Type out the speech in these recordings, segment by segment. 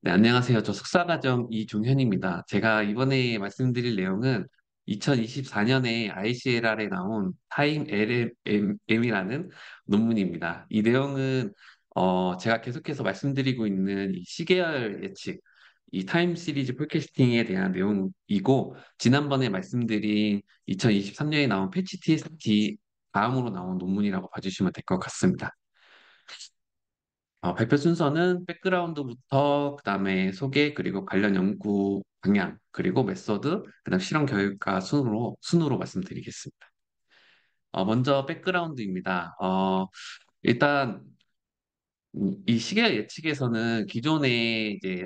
네, 안녕하세요. 저 석사과정 이종현입니다. 제가 이번에 말씀드릴 내용은 2024년에 ICLR에 나온 타임 LLM이라는 논문입니다. 이 내용은 제가 계속해서 말씀드리고 있는 이 시계열 예측, 이 타임 시리즈 폴캐스팅에 대한 내용이고, 지난번에 말씀드린 2023년에 나온 패치 TST 다음으로 나온 논문이라고 봐주시면 될 것 같습니다. 발표 순서는 백그라운드부터 그다음에 소개 그리고 관련 연구 방향 그리고 메소드 그다음 실험 결과 순으로 말씀드리겠습니다. 먼저 백그라운드입니다. 일단 이 시계 예측에서는 기존에 이제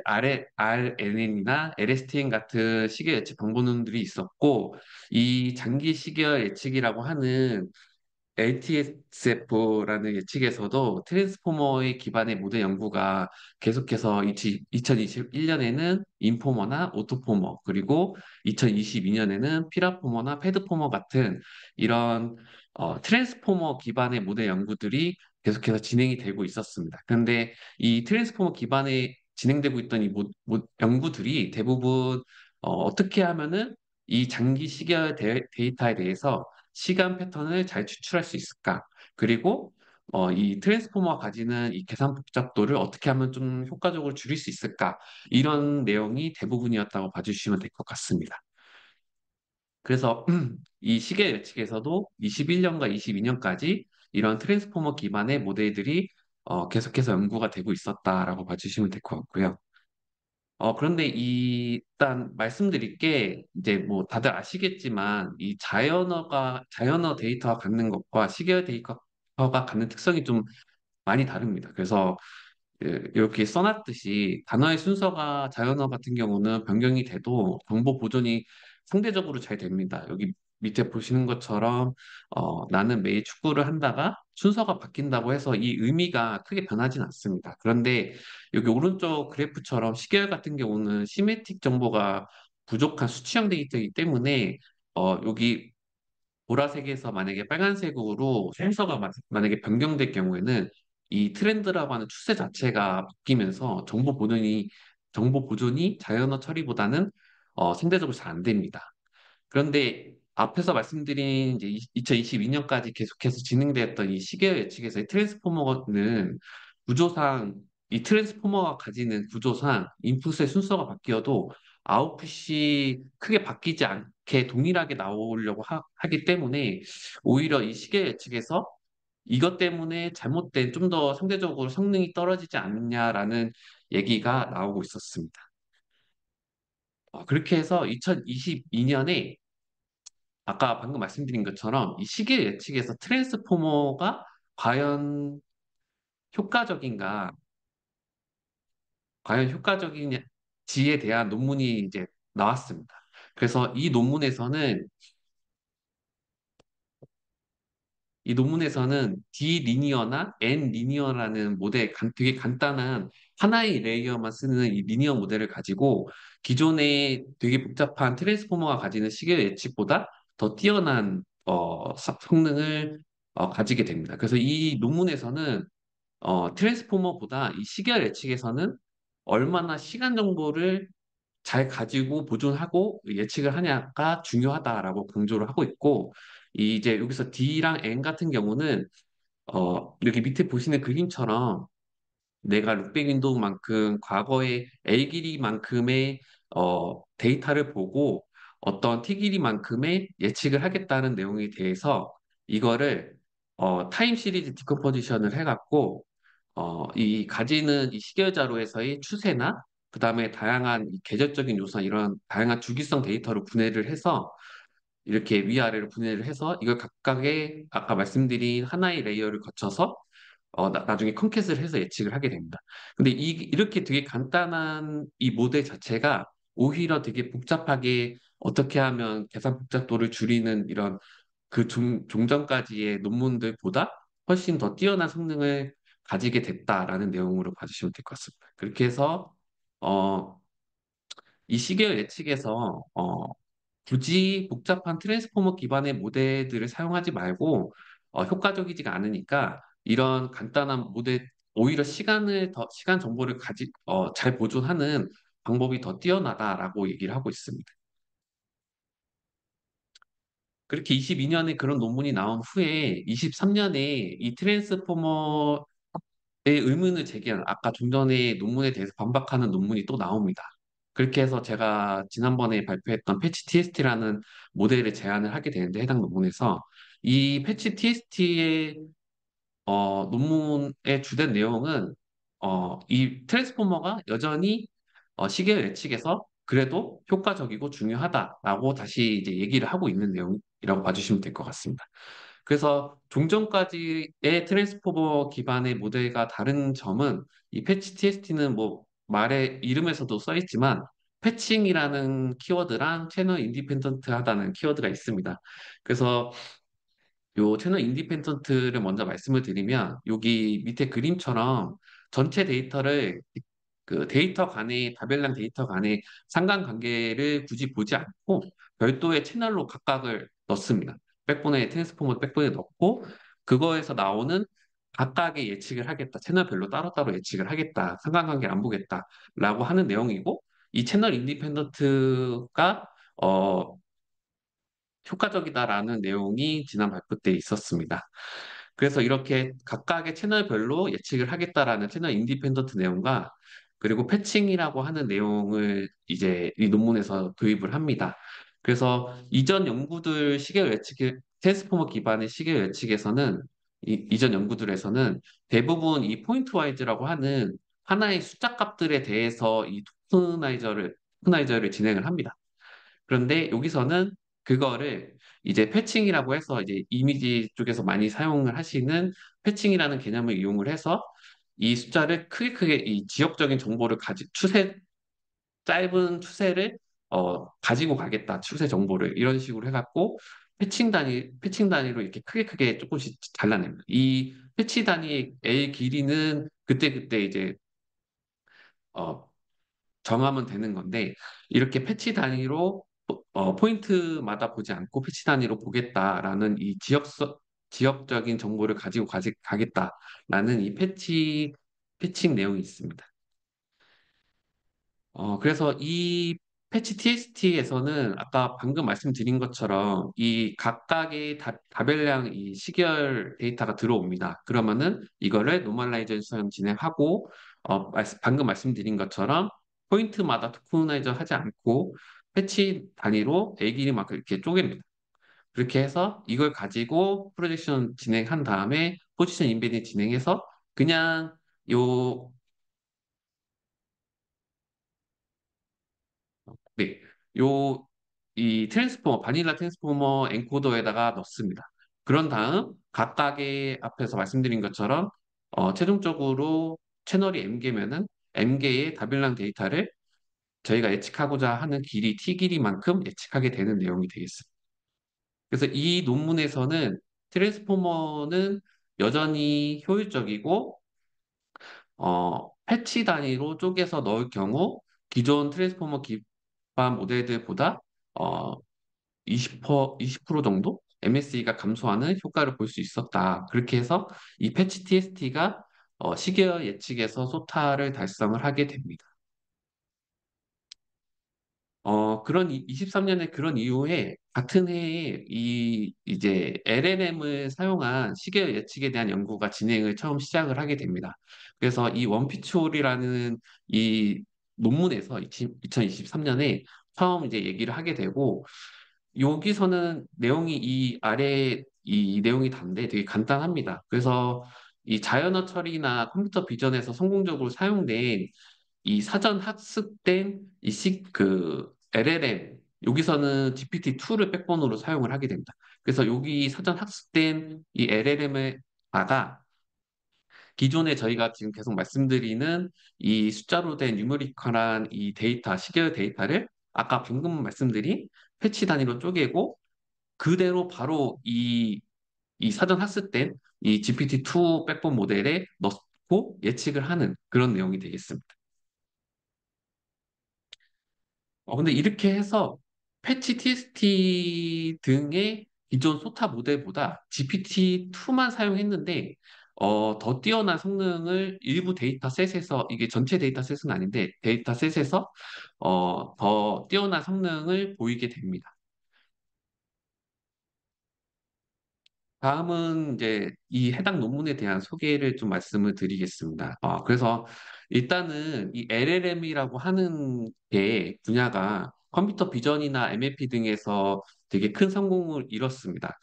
RNN이나 LSTM 같은 시계 예측 방법론들이 있었고 이 장기 시계열 예측이라고 하는 LTSF라는 예측에서도 트랜스포머의 기반의 모델 연구가 계속해서 2021년에는 인포머나 오토포머 그리고 2022년에는 피라포머나 패드포머 같은 이런 트랜스포머 기반의 모델 연구들이 계속해서 진행이 되고 있었습니다. 그런데 이 트랜스포머 기반에 진행되고 있던 이 연구들이 대부분 어떻게 하면은 이 장기 시계열 데이터에 대해서 시간 패턴을 잘 추출할 수 있을까? 그리고 이 트랜스포머가 가지는 이 계산 복잡도를 어떻게 하면 좀 효과적으로 줄일 수 있을까? 이런 내용이 대부분이었다고 봐주시면 될 것 같습니다. 그래서 이 시계 예측에서도 21년과 22년까지 이런 트랜스포머 기반의 모델들이 계속해서 연구가 되고 있었다라고 봐주시면 될 것 같고요. 그런데 일단 말씀드릴 게 이제 뭐 다들 아시겠지만 이 자연어 데이터가 갖는 것과 시계열 데이터가 갖는 특성이 좀 많이 다릅니다. 그래서 이렇게 써놨듯이 단어의 순서가 자연어 같은 경우는 변경이 돼도 정보 보존이 상대적으로 잘 됩니다. 여기 밑에 보시는 것처럼 나는 매일 축구를 한다가 순서가 바뀐다고 해서 이 의미가 크게 변하진 않습니다. 그런데 여기 오른쪽 그래프처럼 시계열 같은 경우는 시메틱 정보가 부족한 수치형 데이터이기 때문에 여기 보라색에서 만약에 빨간색으로 순서가 만약에 변경될 경우에는 이 트렌드라고 하는 추세 자체가 바뀌면서 정보 보존이 자연어 처리보다는 상대적으로 잘 안 됩니다. 그런데 앞에서 말씀드린 이제 2022년까지 계속해서 진행되었던 이 시계열 예측에서의 트랜스포머는 구조상 이 트랜스포머가 가지는 구조상 인풋의 순서가 바뀌어도 아웃풋이 크게 바뀌지 않게 동일하게 나오려고 하기 때문에 오히려 이 시계 예측에서 이것 때문에 잘못된 좀 더 상대적으로 성능이 떨어지지 않느냐라는 얘기가 나오고 있었습니다. 그렇게 해서 2022년에 아까 방금 말씀드린 것처럼 이 시계 예측에서 트랜스포머가 과연 효과적인가, 과연 효과적인지에 대한 논문이 이제 나왔습니다. 그래서 이 논문에서는 D 리니어나 N 리니어라는 되게 간단한 하나의 레이어만 쓰는 이 리니어 모델을 가지고 기존의 되게 복잡한 트랜스포머가 가지는 시계 예측보다 더 뛰어난 성능을 가지게 됩니다. 그래서 이 논문에서는 트랜스포머보다 이 시계열 예측에서는 얼마나 시간 정보를 잘 가지고 보존하고 예측을 하냐가 중요하다라고 강조를 하고 있고, 이제 여기서 D랑 N 같은 경우는, 여기 밑에 보시는 그림처럼 내가 룩백 윈도우만큼 과거의 L 길이만큼의 데이터를 보고 어떤 T 길이만큼의 예측을 하겠다는 내용에 대해서 이거를 타임 시리즈 디컴포지션을 해갖고 이 가지는 이 시계열 자료에서의 추세나 그다음에 다양한 이 계절적인 요소나 이런 다양한 주기성 데이터로 분해를 해서 이렇게 위아래로 분해를 해서 이걸 각각의 아까 말씀드린 하나의 레이어를 거쳐서 나중에 컨캣을 해서 예측을 하게 됩니다. 근데 이렇게 되게 간단한 이 모델 자체가 오히려 되게 복잡하게 어떻게 하면 계산 복잡도를 줄이는 이런 그 종전까지의 논문들보다 훨씬 더 뛰어난 성능을 가지게 됐다라는 내용으로 봐주시면 될 것 같습니다. 그렇게 해서 어, 이 시계열 예측에서 굳이 복잡한 트랜스포머 기반의 모델들을 사용하지 말고 효과적이지가 않으니까 이런 간단한 모델 오히려 시간 정보를 잘 보존하는 방법이 더 뛰어나다라고 얘기를 하고 있습니다. 그렇게 22년에 그런 논문이 나온 후에 23년에 이 트랜스포머의 의문을 제기한 아까 좀 전에 논문에 대해서 반박하는 논문이 또 나옵니다. 그렇게 해서 제가 지난번에 발표했던 패치 TST라는 모델을 제안을 하게 되는데 해당 논문에서 이 패치 TST의 논문의 주된 내용은 이 트랜스포머가 여전히 시계 예측에서 그래도 효과적이고 중요하다라고 다시 이제 얘기를 하고 있는 내용이라고 봐주시면 될 것 같습니다. 그래서 종전까지의 트랜스포머 기반의 모델과 다른 점은 이 패치 TST는 뭐 말의 이름에서도 써 있지만 패칭이라는 키워드랑 채널 인디펜던트하다는 키워드가 있습니다. 그래서 요 채널 인디펜던트를 먼저 말씀을 드리면 여기 밑에 그림처럼 전체 데이터를 그 데이터 간의 다별량 데이터 간의 상관관계를 굳이 보지 않고 별도의 채널로 각각을 넣습니다. 백본에 트랜스포머 백본에 넣고 그거에서 나오는 각각의 예측을 하겠다. 채널별로 따로따로 예측을 하겠다. 상관관계를 안 보겠다라고 하는 내용이고 이 채널 인디펜던트가 효과적이다라는 내용이 지난 발표 때 있었습니다. 그래서 이렇게 각각의 채널별로 예측을 하겠다라는 채널 인디펜던트 내용과 그리고 패칭이라고 하는 내용을 이제 이 논문에서 도입을 합니다. 그래서 이전 연구들 시계 예측, 트랜스포머 기반의 시계 예측에서는 이전 연구들에서는 대부분 이 포인트 와이즈라고 하는 하나의 숫자 값들에 대해서 이 토크나이저를 진행을 합니다. 그런데 여기서는 그거를 이제 패칭이라고 해서 이제 이미지 쪽에서 많이 사용을 하시는 패칭이라는 개념을 이용을 해서 이 숫자를 크게 이 지역적인 정보를 짧은 추세를 가지고 가겠다. 추세 정보를 이런 식으로 해갖고 패칭 단위로 이렇게 크게 조금씩 잘라냅니다. 이 패치 단위의 L 길이는 그때그때 이제 어, 정하면 되는 건데 이렇게 패치 단위로 포인트마다 보지 않고 패치 단위로 보겠다라는 이 지역적인 정보를 가지고 가겠다라는 이 패칭 내용이 있습니다. 그래서 이 패치 TST에서는 아까 방금 말씀드린 것처럼 이 각각의 다별량 이 시계열 데이터가 들어옵니다. 그러면은 이거를 노멀라이제이션 진행하고 방금 말씀드린 것처럼 포인트마다 토크나이저 하지 않고 패치 단위로 A 길이만큼 이렇게 쪼갭니다. 그렇게 해서 이걸 가지고 프로젝션 진행한 다음에 포지션 인베딩 진행해서 그냥 요 네, 이 바닐라 트랜스포머 엔코더에다가 넣습니다. 그런 다음 각각의 앞에서 말씀드린 것처럼 최종적으로 채널이 M개면은 M개의 다별량 데이터를 저희가 예측하고자 하는 길이 T 길이만큼 예측하게 되는 내용이 되겠습니다. 그래서 이 논문에서는 트랜스포머는 여전히 효율적이고 패치 단위로 쪼개서 넣을 경우 기존 트랜스포머 기반 모델들보다 어, 20% 정도 MSE가 감소하는 효과를 볼 수 있었다. 그렇게 해서 이 패치 TST가 시계열 예측에서 소타를 달성을 하게 됩니다. 23년에 그런 이후에 같은 해에 이제 LLM을 사용한 시계 예측에 대한 연구가 진행을 처음 시작을 하게 됩니다. 그래서 이 원피추홀이라는 이 논문에서 2023년에 처음 이제 얘기를 하게 되고 여기서는 내용이 이 아래 이 내용이 단데 되게 간단합니다. 그래서 이 자연어 처리나 컴퓨터 비전에서 성공적으로 사용된 이 사전 학습된 그 LLM 여기서는 GPT-2를 백본으로 사용을 하게 됩니다. 그래서 여기 사전 학습된 이 LLM에다가 기존에 저희가 지금 계속 말씀드리는 이 숫자로 된 뉴메리컬한 이 데이터, 시계열 데이터를 아까 방금 말씀드린 패치 단위로 쪼개고 그대로 바로 이 사전 학습된 이 GPT-2 백본 모델에 넣고 예측을 하는 그런 내용이 되겠습니다. 근데 이렇게 해서 패치 TST 등의 기존 소타 모델보다 GPT-2만 사용했는데 더 뛰어난 성능을 일부 데이터셋에서, 이게 전체 데이터셋은 아닌데, 데이터셋에서 더 뛰어난 성능을 보이게 됩니다. 다음은 이제 이 해당 논문에 대한 소개를 좀 말씀을 드리겠습니다. 그래서 일단은 이 LLM이라고 하는 게 분야가 컴퓨터 비전이나 MLP 등에서 되게 큰 성공을 이뤘습니다.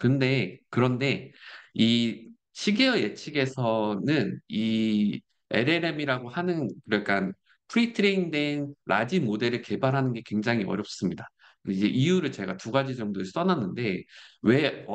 그런데 이 시계어 예측에서는 이 LLM이라고 하는, 그러니까 프리트레인된 라지 모델을 개발하는 게 굉장히 어렵습니다. 이제 이유를 제가 두 가지 정도 써놨는데, 왜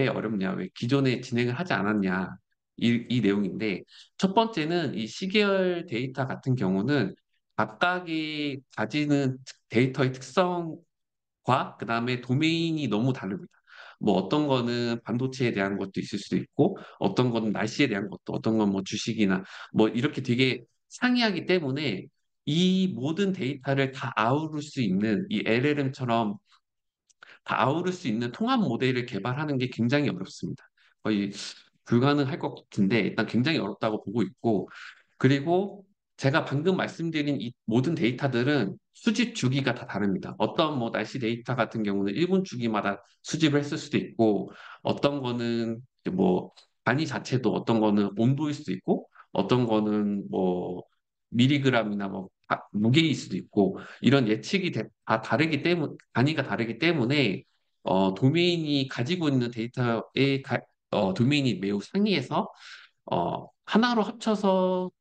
어렵냐, 왜 기존에 진행을 하지 않았냐, 이 내용인데, 첫 번째는 이 시계열 데이터 같은 경우는 각각이 가지는 데이터의 특성과 그다음에 도메인이 너무 다릅니다. 뭐 어떤 거는 반도체에 대한 것도 있을 수도 있고, 어떤 거는 날씨에 대한 것도, 어떤 건 뭐 주식이나 뭐 이렇게 되게 상이하기 때문에 이 모든 데이터를 다 아우를 수 있는 이 LLM처럼 다 아우를 수 있는 통합 모델을 개발하는 게 굉장히 어렵습니다. 거의 불가능할 것 같은데 일단 굉장히 어렵다고 보고 있고, 그리고 제가 방금 말씀드린 이 모든 데이터들은 수집 주기가 다 다릅니다. 어떤 뭐 날씨 데이터 같은 경우는 1분 주기마다 수집을 했을 수도 있고, 어떤 거는 이제 뭐 단위 자체도 어떤 거는 온도일 수도 있고, 어떤 거는 뭐 미리그램이나 뭐 무게일 수도 있고, 이런 예측이 다 다르기 때문에, 단위가 다르기 때문에 도메인이 가지고 있는 도메인이 매우 상이해서 하나로 합쳐서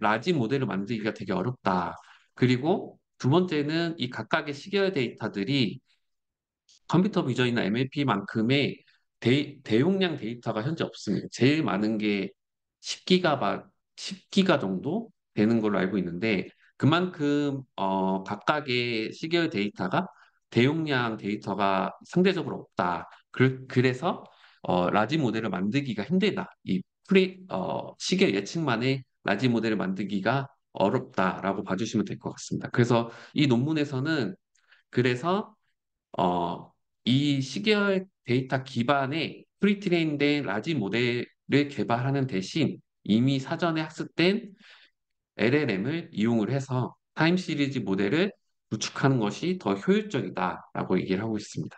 라지 모델을 만들기가 되게 어렵다. 그리고 두 번째는 이 각각의 시계열 데이터들이 컴퓨터 비전이나 MLP만큼의 대용량 데이터가 현재 없습니다. 제일 많은 게 10기가 정도 되는 걸로 알고 있는데, 그만큼 각각의 시계열 데이터가 대용량 데이터가 상대적으로 없다. 그래서 라지 모델을 만들기가 힘들다. 시계열 예측만의 라지 모델을 만들기가 어렵다라고 봐주시면 될 것 같습니다. 그래서 이 논문에서는, 그래서 어, 이 시계열 데이터 기반의 프리트레인된 라지 모델을 개발하는 대신 이미 사전에 학습된 LLM을 이용을 해서 타임 시리즈 모델을 구축하는 것이 더 효율적이다라고 얘기를 하고 있습니다.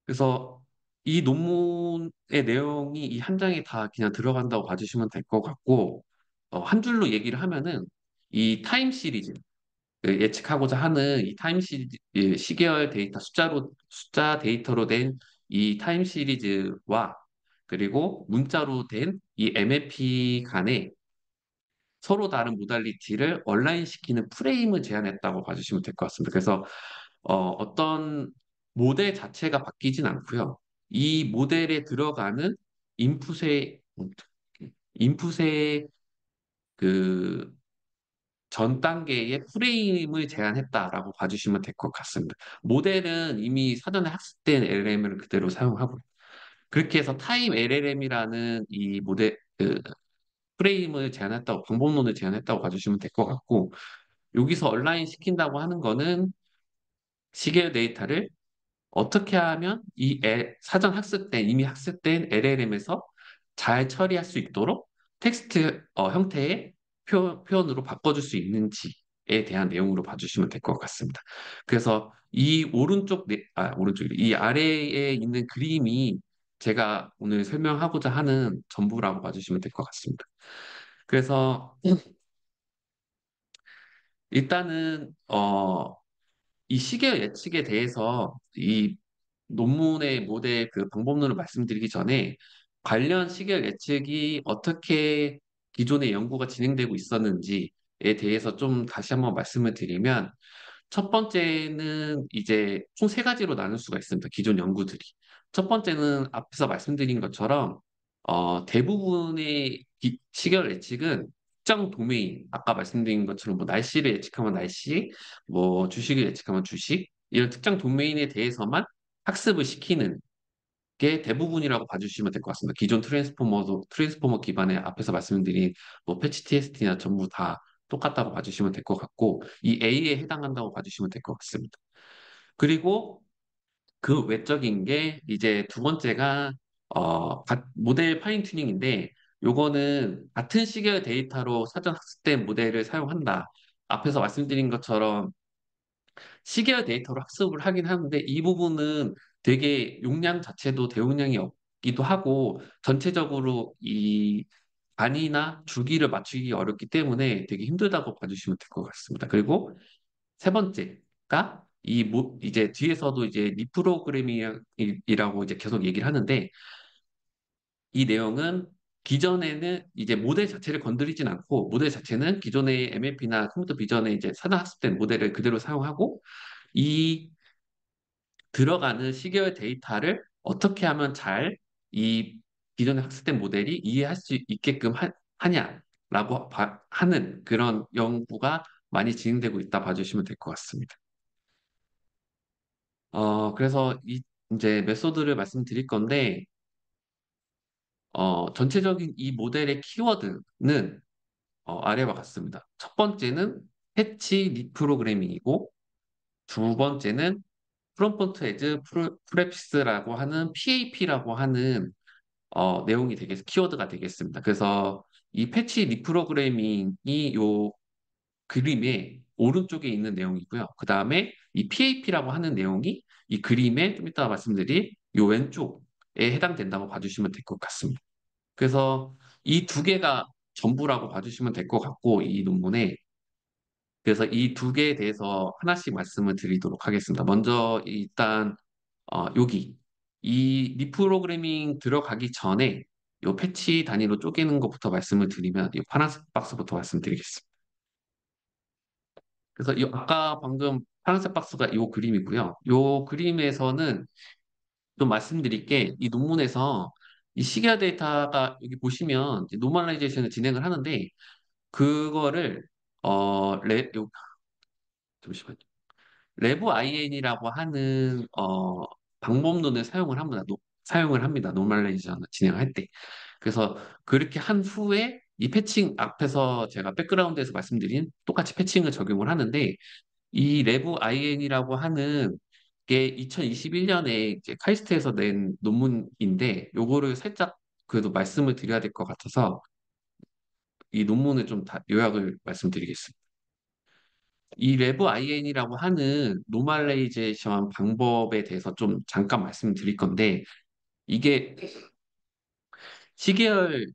그래서 이 논문의 내용이 이 한 장에 다 그냥 들어간다고 봐주시면 될 것 같고, 한 줄로 얘기를 하면은 이 타임 시리즈, 그 예측하고자 하는 이 시계열 데이터 숫자 데이터로 된 이 타임 시리즈와, 그리고 문자로 된 이 MLP 간에 서로 다른 모달리티를 온라인 시키는 프레임을 제안했다고 봐주시면 될 것 같습니다. 그래서 어떤 모델 자체가 바뀌진 않고요. 이 모델에 들어가는 인풋의 인풋의 그 전 단계의 프레임을 제한했다라고 봐주시면 될 것 같습니다. 모델은 이미 사전에 학습된 LLM을 그대로 사용하고, 그렇게 해서 타임 LLM이라는 이 프레임을 제한했다고, 방법론을 제한했다고 봐주시면 될 것 같고, 여기서 온라인 시킨다고 하는 거는 시계 데이터를 어떻게 하면 이미 학습된 LLM에서 잘 처리할 수 있도록 텍스트 형태의 표현으로 바꿔줄 수 있는지에 대한 내용으로 봐주시면 될 것 같습니다. 그래서 이 아래에 있는 그림이 제가 오늘 설명하고자 하는 전부라고 봐주시면 될 것 같습니다. 그래서 일단은 이 시계 예측에 대해서 이 논문의 모델 그 방법론을 말씀드리기 전에, 관련 시계 예측이 어떻게 기존의 연구가 진행되고 있었는지에 대해서 좀 다시 한번 말씀을 드리면, 첫 번째는 이제 총 세 가지로 나눌 수가 있습니다. 기존 연구들이. 첫 번째는 앞에서 말씀드린 것처럼 대부분의 시계열 예측은 특정 도메인, 아까 말씀드린 것처럼 뭐 날씨를 예측하면 날씨, 뭐 주식을 예측하면 주식, 이런 특정 도메인에 대해서만 학습을 시키는 게 대부분이라고 봐주시면 될 것 같습니다. 기존 트랜스포머 기반의 앞에서 말씀드린 뭐 패치 TST나 전부 다 똑같다고 봐주시면 될 것 같고, 이 A에 해당한다고 봐주시면 될 것 같습니다. 그리고 그 외적인 게 이제 두 번째가 모델 파인 튜닝인데 요거는 같은 시계의 데이터로 사전 학습된 모델을 사용한다. 앞에서 말씀드린 것처럼 시계의 데이터로 학습을 하긴 하는데 이 부분은 되게 용량 자체도 대용량이 없기도 하고 전체적으로 이 단위나 주기를 맞추기 어렵기 때문에 되게 힘들다고 봐주시면 될 것 같습니다. 그리고 세 번째가 이제 뒤에서도 이제 리프로그래밍이라고 이제 계속 얘기를 하는데 이 내용은 기존에는 이제 모델 자체를 건드리진 않고 모델 자체는 기존의 MLP나 컴퓨터 비전에 이제 사전 학습된 모델을 그대로 사용하고 이 들어가는 시계의 데이터를 어떻게 하면 잘 이 기존에 학습된 모델이 이해할 수 있게끔 하냐라고 하는 그런 연구가 많이 진행되고 있다 봐주시면 될 것 같습니다. 그래서 이제 메소드를 말씀드릴 건데, 전체적인 이 모델의 키워드는 아래와 같습니다. 첫 번째는 패치 리프로그래밍이고, 두 번째는 프롬프트 애즈 프레피스라고 하는 PAP라고 하는 내용이 키워드가 되겠습니다. 그래서 이 패치 리프로그래밍이 요 그림의 오른쪽에 있는 내용이고요. 그 다음에 이 PAP라고 하는 내용이 이 그림의 좀 이따 말씀드릴 요 왼쪽에 해당된다고 봐주시면 될 것 같습니다. 그래서 이 두 개가 전부라고 봐주시면 될 것 같고, 이 논문에. 그래서 이 두 개에 대해서 하나씩 말씀을 드리도록 하겠습니다. 먼저 일단 여기 이 리프로그래밍 들어가기 전에 요 패치 단위로 쪼개는 것부터 말씀을 드리면 이 파란색 박스부터 말씀드리겠습니다. 그래서 이 아까 방금 파란색 박스가 이 그림이고요. 이 그림에서는 좀 말씀드릴 게 이 논문에서 이 시계화 데이터가 여기 보시면 노멀라이제이션을 진행을 하는데 그거를 잠시만요. 레브 IN이라고 하는 방법론을 사용을 합니다. 노멀라이제이션을 진행할 때. 그래서 그렇게 한 후에 이 패칭 앞에서 제가 백그라운드에서 말씀드린 똑같이 패칭을 적용을 하는데 이 레브 IN이라고 하는 게 2021년에 이제 카이스트에서 낸 논문인데 요거를 살짝 그래도 말씀을 드려야 될 것 같아서 이 논문을 좀 요약을 말씀드리겠습니다. 이 레브 IN이라고 하는 노멀레이제이션 방법에 대해서 좀 잠깐 말씀드릴 건데 이게 시계열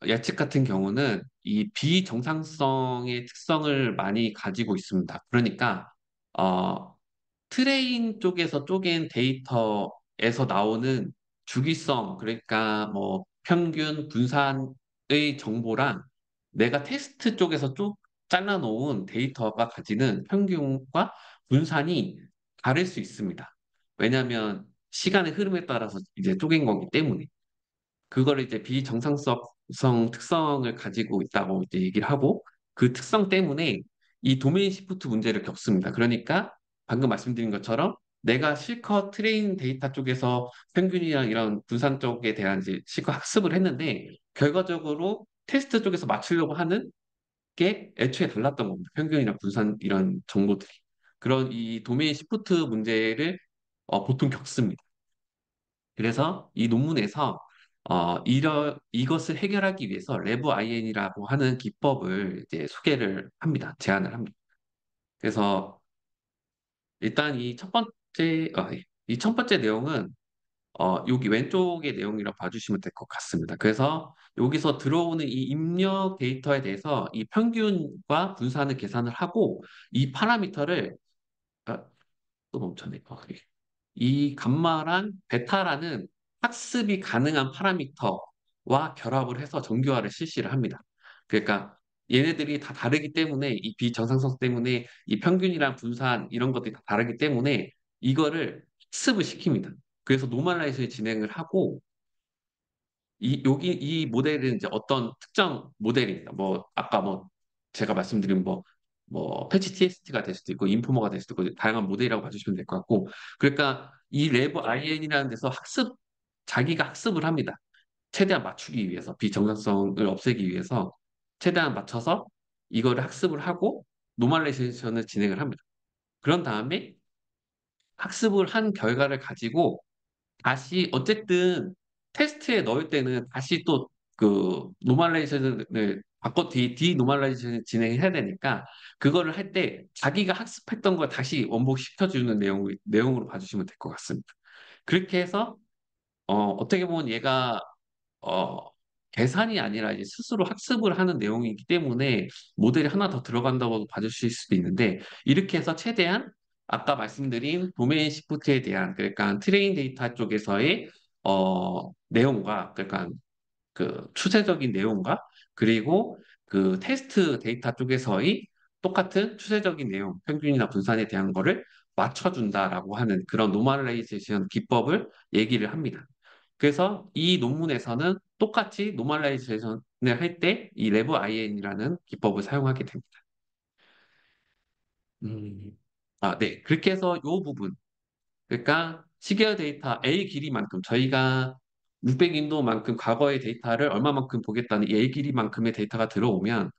예측 같은 경우는 이 비정상성의 특성을 많이 가지고 있습니다. 그러니까 어, 트레인 쪽에서 쪼갠 데이터에서 나오는 주기성, 그러니까 뭐 평균, 분산의 정보랑 내가 테스트 쪽에서 쭉 잘라놓은 데이터가 가지는 평균과 분산이 다를 수 있습니다. 왜냐하면 시간의 흐름에 따라서 이제 쪼갠 거기 때문에. 그거를 이제 비정상성 특성을 가지고 있다고 이제 얘기를 하고 그 특성 때문에 이 도메인 시프트 문제를 겪습니다. 그러니까 방금 말씀드린 것처럼 내가 실컷 트레인 데이터 쪽에서 평균이랑 이런 분산 쪽에 대한 이제 실컷 학습을 했는데 결과적으로 테스트 쪽에서 맞추려고 하는 게 애초에 달랐던 겁니다. 평균이랑 분산 이런 정보들이. 그런 이 도메인 시프트 문제를 보통 겪습니다. 그래서 이 논문에서 이것을 해결하기 위해서 레브 IN이라고 하는 기법을 이제 소개를 합니다. 제안을 합니다. 그래서 일단 이 첫 번째 내용은 여기 왼쪽의 내용이라고 봐주시면 될 것 같습니다. 그래서 여기서 들어오는 이 입력 데이터에 대해서 이 평균과 분산을 계산을 하고 이 파라미터를 아, 또 멈췄네. 이 감마랑 베타라는 학습이 가능한 파라미터와 결합을 해서 정교화를 실시를 합니다. 그러니까 얘네들이 다 다르기 때문에 이 비정상성 때문에 이 평균이랑 분산 이런 것들이 다 다르기 때문에 이거를 학습을 시킵니다. 그래서 노멀라이즈를 진행을 하고 여기 이 모델은 이제 어떤 특정 모델입니다. 뭐 아까 뭐 제가 말씀드린 뭐 패치 TST가 될 수도 있고 인포머가 될 수도 있고 다양한 모델이라고 봐주시면 될 것 같고 그러니까 이 레브 IN이라는 데서 자기가 학습을 합니다. 최대한 맞추기 위해서 비정상성을 없애기 위해서 최대한 맞춰서 이거를 학습을 하고 노멀레이션을 진행을 합니다. 그런 다음에 학습을 한 결과를 가지고 다시 어쨌든 테스트에 넣을 때는 다시 또 그 노멀라이제이션을 바꿔 디노멀라이제이션 진행해야 되니까 그거를 할 때 자기가 학습했던 걸 다시 원복시켜주는 내용으로 봐주시면 될 것 같습니다. 그렇게 해서 어떻게 보면 얘가 어, 계산이 아니라 이제 스스로 학습을 하는 내용이기 때문에 모델이 하나 더 들어간다고 봐주실 수도 있는데 이렇게 해서 최대한 아까 말씀드린 도메인 시프트에 대한 그러니까 트레인 데이터 쪽에서의 내용과 그러니까 그 추세적인 내용과 그리고 그 테스트 데이터 쪽에서의 똑같은 추세적인 내용, 평균이나 분산에 대한 거를 맞춰준다라고 하는 그런 노멀라이제이션 기법을 얘기를 합니다. 그래서 이 논문에서는 똑같이 노멀라이제이션을 할 때 이 레브 IN이라는 기법을 사용하게 됩니다. 네. 그렇게 해서 이 부분, 그러니까 시계열 데이터 A 길이만큼 저희가 600인도만큼 과거의 데이터를 얼마만큼 보겠다는 이 A 길이만큼의 데이터가 들어오면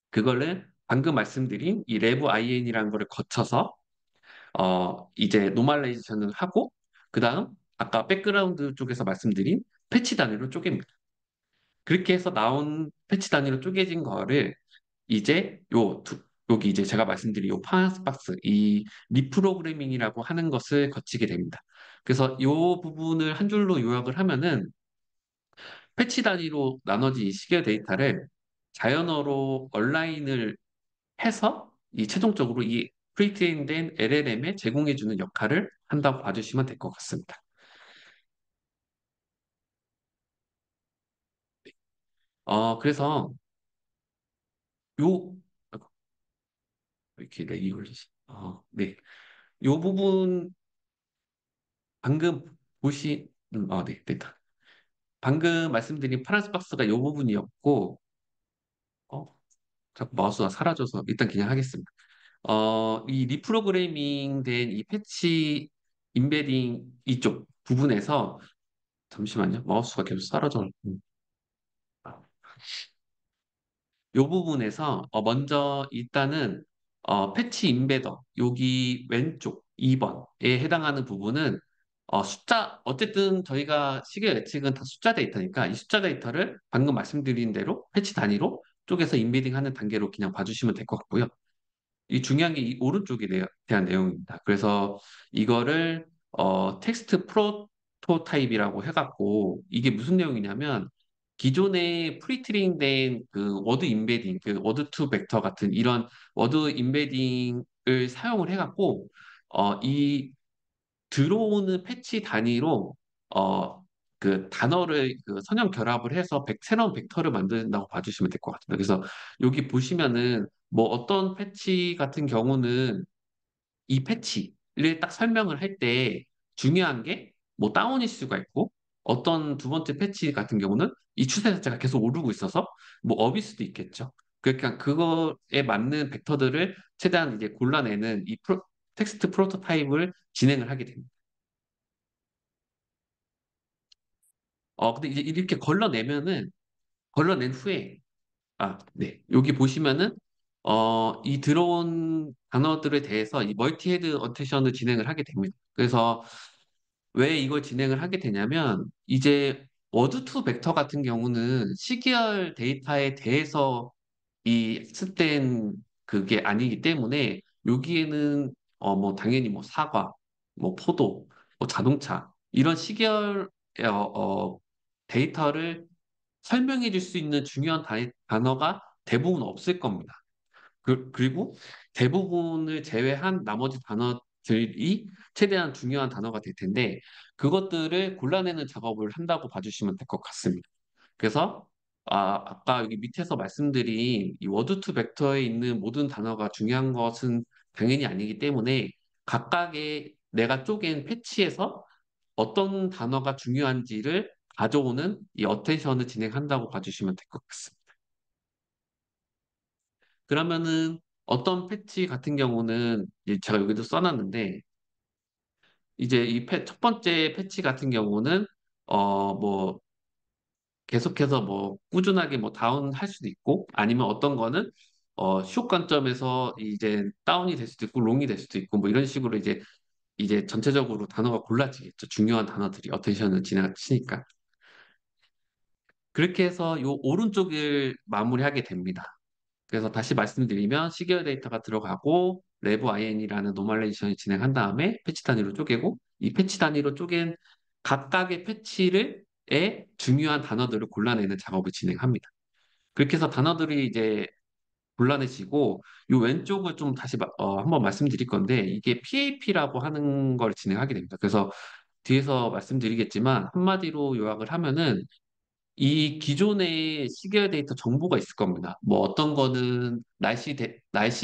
그거를 방금 말씀드린 이 레브 IN이라는 거를 거쳐서 이제 노멀라이제이션을 하고 그다음 아까 백그라운드 쪽에서 말씀드린 패치 단위로 쪼갭니다. 그렇게 해서 나온 패치 단위로 쪼개진 거를 이제 여기 이제 제가 말씀드린 요 파스 박스, 이 리프로그래밍이라고 하는 것을 거치게 됩니다. 그래서 요 부분을 한 줄로 요약을 하면은 패치 단위로 나눠진 이 시계 데이터를 자연어로 얼라인을 해서 이 최종적으로 이 프리트레인된 LLM에 제공해주는 역할을 한다고 봐주시면 될 것 같습니다. 그래서 요 이렇게 내 이올리시 네. 요 부분 방금 네, 됐다. 방금 말씀드린 파란색 박스가 요 부분이었고, 어, 자꾸 마우스가 사라져서 일단 그냥 하겠습니다. 이 리프로그래밍 된 이 패치 임베딩 이쪽 부분에서 잠시만요. 마우스가 계속 사라져. 요 부분에서 먼저 일단은 패치 임베더 여기 왼쪽 2번에 해당하는 부분은 숫자 어쨌든 저희가 시계 예측은 다 숫자 데이터니까 이 숫자 데이터를 방금 말씀드린 대로 패치 단위로 쪼개서 임베딩하는 단계로 그냥 봐주시면 될 것 같고요. 이 중요한 게 이 오른쪽에 대한 내용입니다. 그래서 이거를 텍스트 프로토타입이라고 해갖고 이게 무슨 내용이냐면 기존에 프리트레인된 그 워드 임베딩, 그 워드 투 벡터 같은 이런 워드 임베딩을 사용을 해갖고 이 들어오는 패치 단위로 그 단어를 그 선형 결합을 해서 새로운 벡터를 만든다고 봐주시면 될 것 같습니다. 그래서 여기 보시면은 뭐 어떤 패치 같은 경우는 이 패치를 딱 설명을 할 때 중요한 게 뭐 다운일 수가 있고 어떤 두 번째 패치 같은 경우는 이 추세 자체가 계속 오르고 있어서 뭐 업일 수도 있겠죠. 그러니까 그거에 맞는 벡터들을 최대한 이제 골라내는 이 텍스트 프로토타입을 진행을 하게 됩니다. 근데 이제 이렇게 걸러낸 후에, 네. 여기 보시면은, 이 들어온 단어들에 대해서 이 멀티 헤드 어테션을 진행을 하게 됩니다. 그래서 왜 이걸 진행을 하게 되냐면, 이제 워드 투 벡터 같은 경우는 시계열 데이터에 대해서 이 학습된 그게 아니기 때문에 여기에는 뭐 당연히 뭐 사과, 뭐 포도, 뭐 자동차 이런 시계열 데이터를 설명해 줄 수 있는 중요한 단어가 대부분 없을 겁니다. 그리고 대부분을 제외한 나머지 단어들이 최대한 중요한 단어가 될 텐데 그것들을 골라내는 작업을 한다고 봐주시면 될 것 같습니다. 그래서 아까 여기 밑에서 말씀드린 이 워드 투 벡터에 있는 모든 단어가 중요한 것은 당연히 아니기 때문에 각각의 내가 쪼갠 패치에서 어떤 단어가 중요한지를 가져오는 이 어텐션을 진행한다고 봐주시면 될 것 같습니다. 그러면은 어떤 패치 같은 경우는 이제 제가 여기도 써놨는데 이제 첫 번째 패치 같은 경우는 뭐 계속해서 뭐 꾸준하게 뭐 다운할 수도 있고 아니면 어떤 거는 숏 관점에서 이제 다운이 될 수도 있고 롱이 될 수도 있고 뭐 이런 식으로 이제 전체적으로 단어가 골라지겠죠. 중요한 단어들이 어텐션을 지나치니까. 그렇게 해서 요 오른쪽을 마무리하게 됩니다. 그래서 다시 말씀드리면 시계열 데이터가 들어가고 레브 IN이라는 노멀레이션을 진행한 다음에 패치 단위로 쪼개고 이 패치 단위로 쪼갠 각각의 패치를 에 중요한 단어들을 골라내는 작업을 진행합니다. 그렇게 해서 단어들이 이제 곤란해지고 요 왼쪽을 좀 다시 한번 말씀드릴 건데 이게 PAP라고 하는 걸 진행하게 됩니다. 그래서 뒤에서 말씀드리겠지만 한마디로 요약을 하면은 이 기존의 시계열 데이터 정보가 있을 겁니다. 뭐 어떤 거는 날씨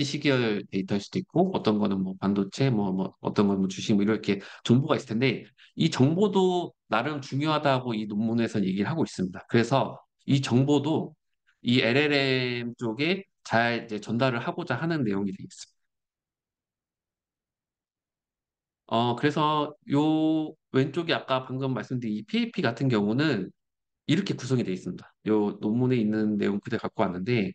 시계열 데이터일 수도 있고 어떤 거는 뭐 반도체 뭐 어떤 거는 뭐 주식 뭐 이렇게 정보가 있을 텐데 이 정보도 나름 중요하다고 이 논문에서 얘기를 하고 있습니다. 그래서 이 정보도 이 LLM 쪽에 잘 이제 전달을 하고자 하는 내용이 되겠습니다. 그래서 요 왼쪽이 아까 방금 말씀드린 이 PAP 같은 경우는 이렇게 구성이 되어 있습니다. 요 논문에 있는 내용 그대로 갖고 왔는데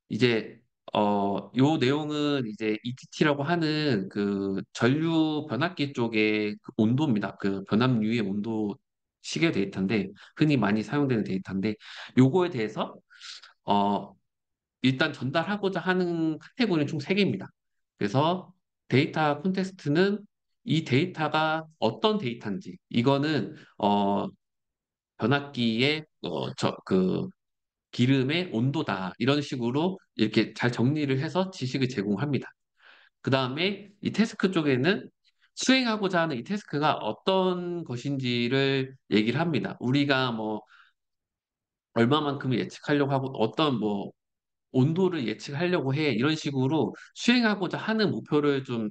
이제 요 내용은 이제 ETT라고 하는 그 전류 변압기 쪽의 그 온도입니다. 그 변압유의 온도 시계 데이터인데 흔히 많이 사용되는 데이터인데 요거에 대해서 어 일단 전달하고자 하는 카테고리는 총 3개입니다. 그래서 데이터 콘텍스트는 이 데이터가 어떤 데이터인지 이거는 변압기의 기름의 온도다. 이런 식으로 이렇게 잘 정리를 해서 지식을 제공합니다. 그 다음에 이 태스크 쪽에는 수행하고자 하는 이 태스크가 어떤 것인지를 얘기를 합니다. 우리가 뭐 얼마만큼을 예측하려고 하고 어떤 뭐 온도를 예측하려고 해. 이런 식으로 수행하고자 하는 목표를 좀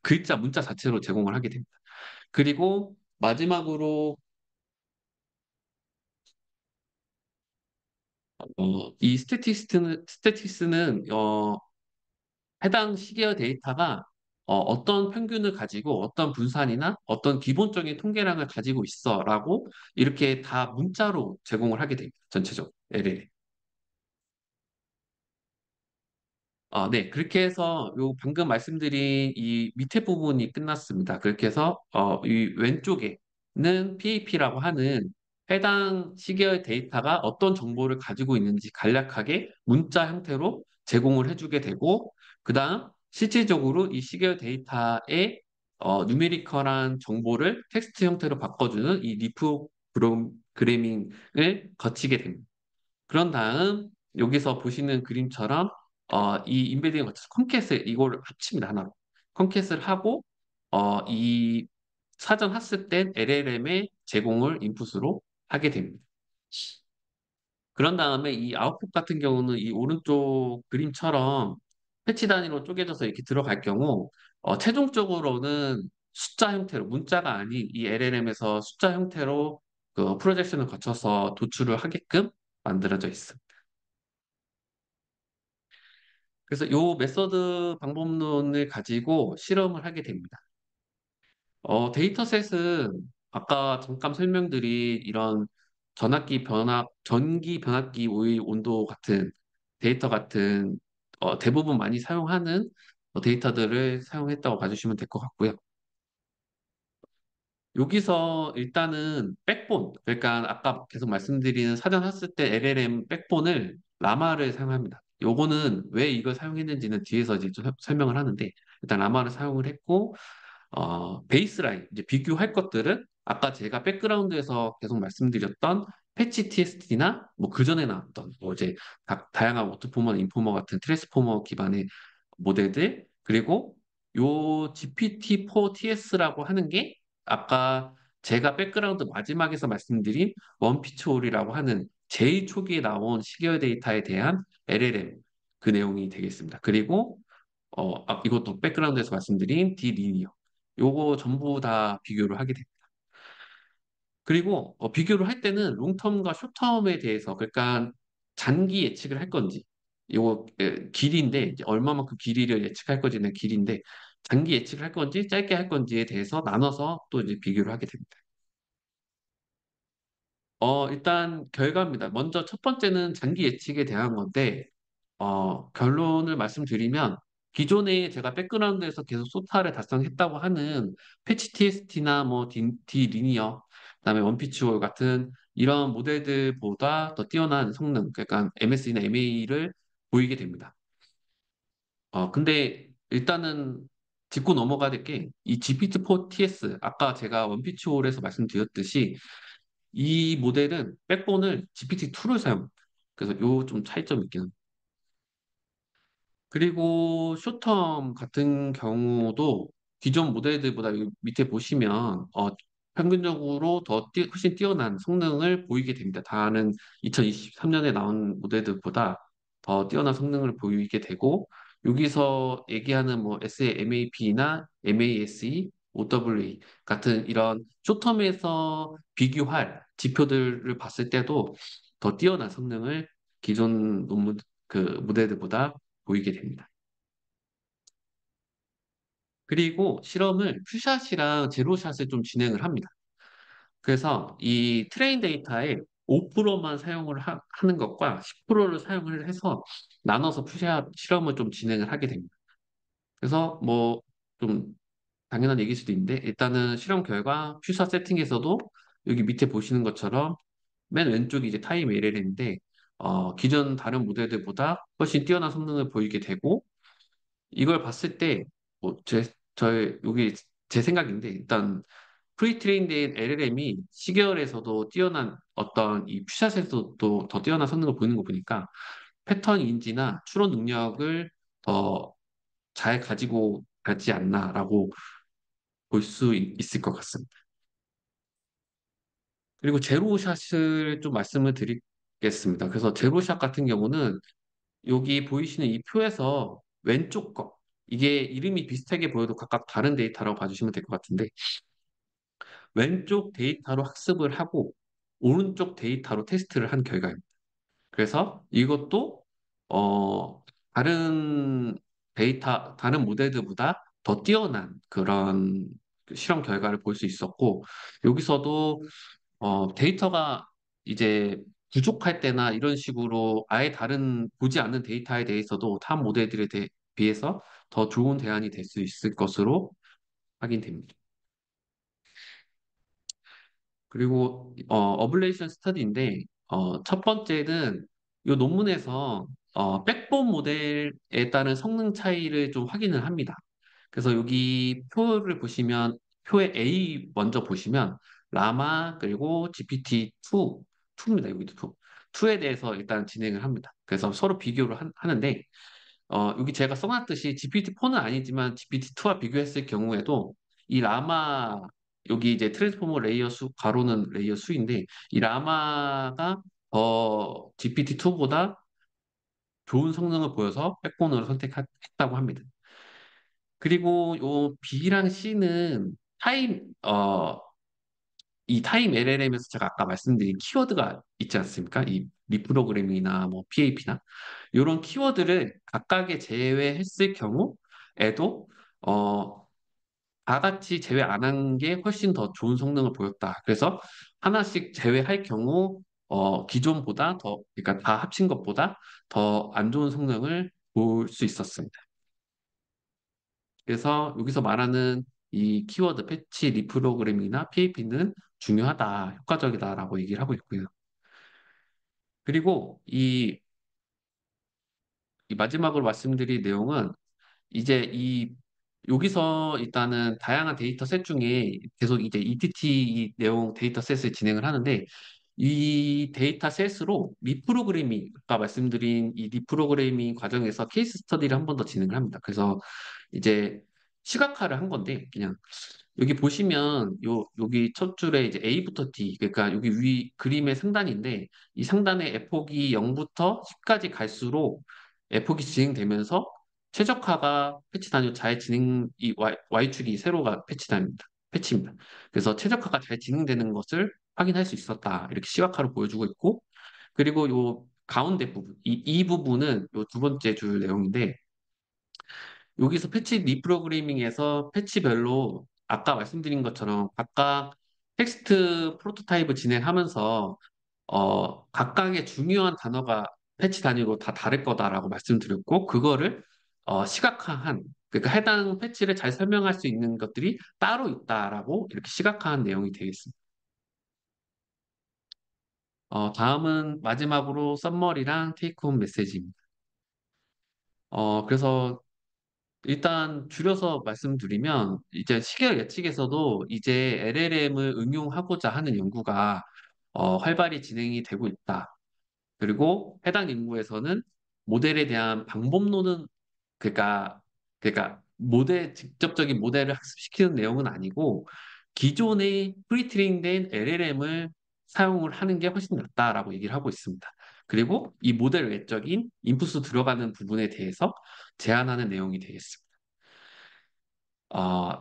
글자, 문자 자체로 제공을 하게 됩니다. 그리고 마지막으로 이 스태티스는 해당 시계열 데이터가 어떤 평균을 가지고 어떤 분산이나 어떤 기본적인 통계량을 가지고 있어라고 이렇게 다 문자로 제공을 하게 됩니다. 전체적으로. LL에. 네. 그렇게 해서 요 방금 말씀드린 이 밑에 부분이 끝났습니다. 그렇게 해서 이 왼쪽에는 PAP라고 하는 해당 시계열 데이터가 어떤 정보를 가지고 있는지 간략하게 문자 형태로 제공을 해주게 되고, 그다음 실질적으로 이 시계열 데이터의 누메리컬한 정보를 텍스트 형태로 바꿔주는 이 리프로그래밍을 거치게 됩니다. 그런 다음 여기서 보시는 그림처럼 이 인베딩을 거쳐서 콘캣을 이걸 합칩니다. 하나로. 콘캣을 하고 이 사전 학습된 LLM의 제공을 인풋으로 하게 됩니다. 그런 다음에 이 아웃풋 같은 경우는 이 오른쪽 그림처럼 패치 단위로 쪼개져서 이렇게 들어갈 경우 최종적으로는 숫자 형태로 문자가 아닌 이 LLM에서 숫자 형태로 그 프로젝션을 거쳐서 도출을 하게끔 만들어져 있습니다. 그래서 요 메서드 방법론을 가지고 실험을 하게 됩니다. 데이터셋은 아까 잠깐 설명드린 이런 전기 변압기 오일 온도 같은 데이터 같은 대부분 많이 사용하는 데이터들을 사용했다고 봐주시면 될 것 같고요. 여기서 일단은 백본, 그러니까 아까 계속 말씀드리는 사전 학습 때 LLM 백본을 라마를 사용합니다. 요거는 왜 이걸 사용했는지는 뒤에서 이제 좀 설명을 하는데 일단 라마를 사용을 했고 베이스라인, 이제 비교할 것들은 아까 제가 백그라운드에서 계속 말씀드렸던 패치 TST나 뭐 그전에 나왔던 뭐 이제 다양한 워터포머나 인포머 같은 트랜스포머 기반의 모델들 그리고 요 GPT-4TS라고 하는 게 아까 제가 백그라운드 마지막에서 말씀드린 원피치홀이라고 하는 제일 초기에 나온 시계열 데이터에 대한 LLM 그 내용이 되겠습니다. 그리고 이것도 백그라운드에서 말씀드린 디리니어. 요거 전부 다 비교를 하게 됩니다. 그리고 비교를 할 때는 롱텀과 숏텀에 대해서 그러니까 장기 예측을 할 건지 요거 길이인데 이제 얼마만큼 길이를 예측할 건지는 길인데 장기 예측을 할 건지 짧게 할 건지에 대해서 나눠서 또 이제 비교를 하게 됩니다. 일단 결과입니다. 먼저 첫 번째는 장기 예측에 대한 건데 결론을 말씀드리면 기존에 제가 백그라운드에서 계속 소타를 달성했다고 하는 패치 TST나 뭐 디리니어, 그다음에 원피치홀 같은 이런 모델들보다 더 뛰어난 성능, 그러니까 MSE나 MA를 보이게 됩니다. 근데 일단은 짚고 넘어가야 될 게 이 GPT-4TS, 아까 제가 원피치홀에서 말씀드렸듯이 이 모델은 백본을 GPT-2를 사용합니다. 그래서 요 좀 차이점이 있긴 합니다. 그리고 쇼텀 같은 경우도 기존 모델들보다 여기 밑에 보시면 평균적으로 훨씬 뛰어난 성능을 보이게 됩니다. 다른 2023년에 나온 모델들보다 더 뛰어난 성능을 보이게 되고 여기서 얘기하는 뭐 SMAP나 MASE, OWA 같은 이런 쇼텀에서 비교할 지표들을 봤을 때도 더 뛰어난 성능을 기존 논문 그 모델들보다 보이게 됩니다. 그리고 실험을 퓨샷이랑 제로샷을 좀 진행을 합니다. 그래서 이 트레인 데이터에 5%만 사용을 하는 것과 10%를 사용을 해서 나눠서 퓨샷 실험을 좀 진행을 하게 됩니다. 그래서 뭐 좀 당연한 얘기일 수도 있는데 일단은 실험 결과 퓨샷 세팅에서도 여기 밑에 보시는 것처럼 맨 왼쪽이 이제 타임 LLM인데 기존 다른 모델들보다 훨씬 뛰어난 성능을 보이게 되고 이걸 봤을 때, 뭐, 여기 제 생각인데, 일단, 프리트레인된 LLM이 시계열에서도 뛰어난 어떤 이 퓨샷에서도 더 뛰어난 성능을 보이는 거 보니까 패턴 인지나 추론 능력을 더 잘 가지고 가지 않나라고 볼 수 있을 것 같습니다. 그리고 제로샷을 좀 말씀을 드리겠습니다. 그래서 제로샷 같은 경우는 여기 보이시는 이 표에서 왼쪽 거, 이게 이름이 비슷하게 보여도 각각 다른 데이터라고 봐주시면 될 것 같은데, 왼쪽 데이터로 학습을 하고, 오른쪽 데이터로 테스트를 한 결과입니다. 그래서 이것도, 다른 다른 모델들보다 더 뛰어난 그런 실험 결과를 볼 수 있었고, 여기서도 데이터가 이제 부족할 때나 이런 식으로 아예 다른 보지 않는 데이터에 대해서도 타 모델들에 비해서 더 좋은 대안이 될 수 있을 것으로 확인됩니다. 그리고 어블레이션 스터디인데 첫 번째는 이 논문에서 백본 모델에 따른 성능 차이를 좀 확인을 합니다. 그래서 여기 표를 보시면 표의 A 먼저 보시면 라마 그리고 GPT-2, 2입니다. 여기도 2. 에 대해서 일단 진행을 합니다. 그래서 서로 비교를 하는데 여기 제가 써놨듯이 GPT-4는 아니지만 GPT-2와 비교했을 경우에도 이 라마 여기 이제 트랜스포머 레이어 수 가로는 레이어 수인데 이 라마가 GPT-2보다 좋은 성능을 보여서 백본으로 선택했다고 합니다. 그리고 요 B랑 C는 이 타임 LLM에서 제가 아까 말씀드린 키워드가 있지 않습니까? 이 리프로그래밍이나 뭐 PAP나 이런 키워드를 각각에 제외했을 경우에도 어, 다 같이 제외 안 한 게 훨씬 더 좋은 성능을 보였다. 그래서 하나씩 제외할 경우 기존보다 그러니까 다 합친 것보다 더 안 좋은 성능을 볼 수 있었습니다. 그래서 여기서 말하는 이 키워드 패치 리프로그래밍이나 PAP는 중요하다, 효과적이다라고 얘기를 하고 있고요. 그리고 이 마지막으로 말씀드릴 내용은 이제 여기서 일단은 다양한 데이터셋 중에 계속 이제 ETT 내용 데이터셋을 진행을 하는데 이 데이터셋으로 리프로그래밍, 아까 말씀드린 이 리프로그래밍 과정에서 케이스 스터디를 한 번 더 진행을 합니다. 그래서 이제 시각화를 한 건데 그냥 여기 보시면 여기 첫 줄에 이제 A부터 D, 그러니까 여기 위 그림의 상단인데 이 상단에 에폭이 0부터 10까지 갈수록 에폭이 진행되면서 최적화가 패치 단위 잘 진행 이 Y축이 세로가 패치입니다. 그래서 최적화가 잘 진행되는 것을 확인할 수 있었다. 이렇게 시각화로 보여주고 있고 그리고 요 가운데 부분 이 부분은 요 두 번째 줄 내용인데 여기서 패치 리프로그래밍에서 패치별로 아까 말씀드린 것처럼 각각 텍스트 프로토타입을 진행하면서 각각의 중요한 단어가 패치 단위로 다 다를 거다라고 말씀드렸고 그거를 시각화한 그러니까 해당 패치를 잘 설명할 수 있는 것들이 따로 있다라고 이렇게 시각화한 내용이 되겠습니다. 다음은 마지막으로 썸머리랑 테이크홈 메시지입니다. 그래서 일단 줄여서 말씀드리면 이제 시계열 예측에서도 이제 LLM을 응용하고자 하는 연구가 활발히 진행이 되고 있다. 그리고 해당 연구에서는 모델에 대한 방법론은 그러니까 직접적인 모델을 학습시키는 내용은 아니고 기존의 프리트레인된 LLM을 사용을 하는 게 훨씬 낫다라고 얘기를 하고 있습니다. 그리고 이 모델 외적인 인풋수 들어가는 부분에 대해서 제한하는 내용이 되겠습니다.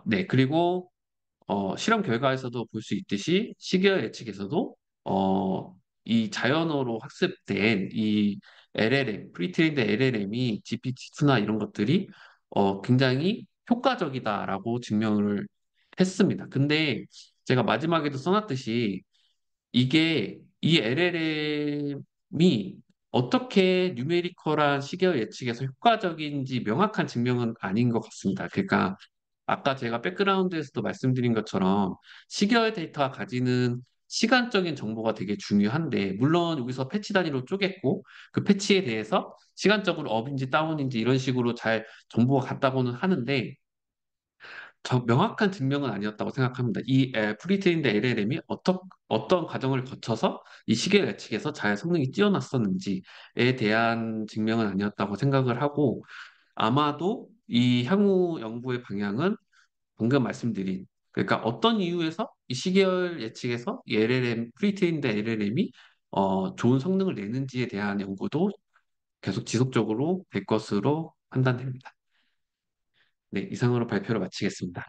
네. 그리고 실험 결과에서도 볼 수 있듯이 시계열 예측에서도 어, 이 자연어로 학습된 이 LLM, 프리트레인드 LLM이 GPT-2나 이런 것들이 굉장히 효과적이다라고 증명을 했습니다. 근데 제가 마지막에도 써놨듯이 이게 이 LLM이 어떻게 뉴메리컬한 시계열 예측에서 효과적인지 명확한 증명은 아닌 것 같습니다. 그러니까 아까 제가 백그라운드에서도 말씀드린 것처럼 시계열 데이터가 가지는 시간적인 정보가 되게 중요한데, 물론 여기서 패치 단위로 쪼갰고, 그 패치에 대해서 시간적으로 업인지 다운인지 이런 식으로 잘 정보가 같다고는 하는데, 명확한 증명은 아니었다고 생각합니다. 이 프리트레인드 LLM이 어떤 과정을 거쳐서 이 시계 예측에서 잘 성능이 뛰어났었는지에 대한 증명은 아니었다고 생각을 하고, 아마도 이 향후 연구의 방향은 방금 말씀드린, 그러니까 어떤 이유에서 이 시계열 예측에서 이 LLM, 프리트레인드 LLM이 좋은 성능을 내는지에 대한 연구도 계속 지속적으로 될 것으로 판단됩니다. 네, 이상으로 발표를 마치겠습니다.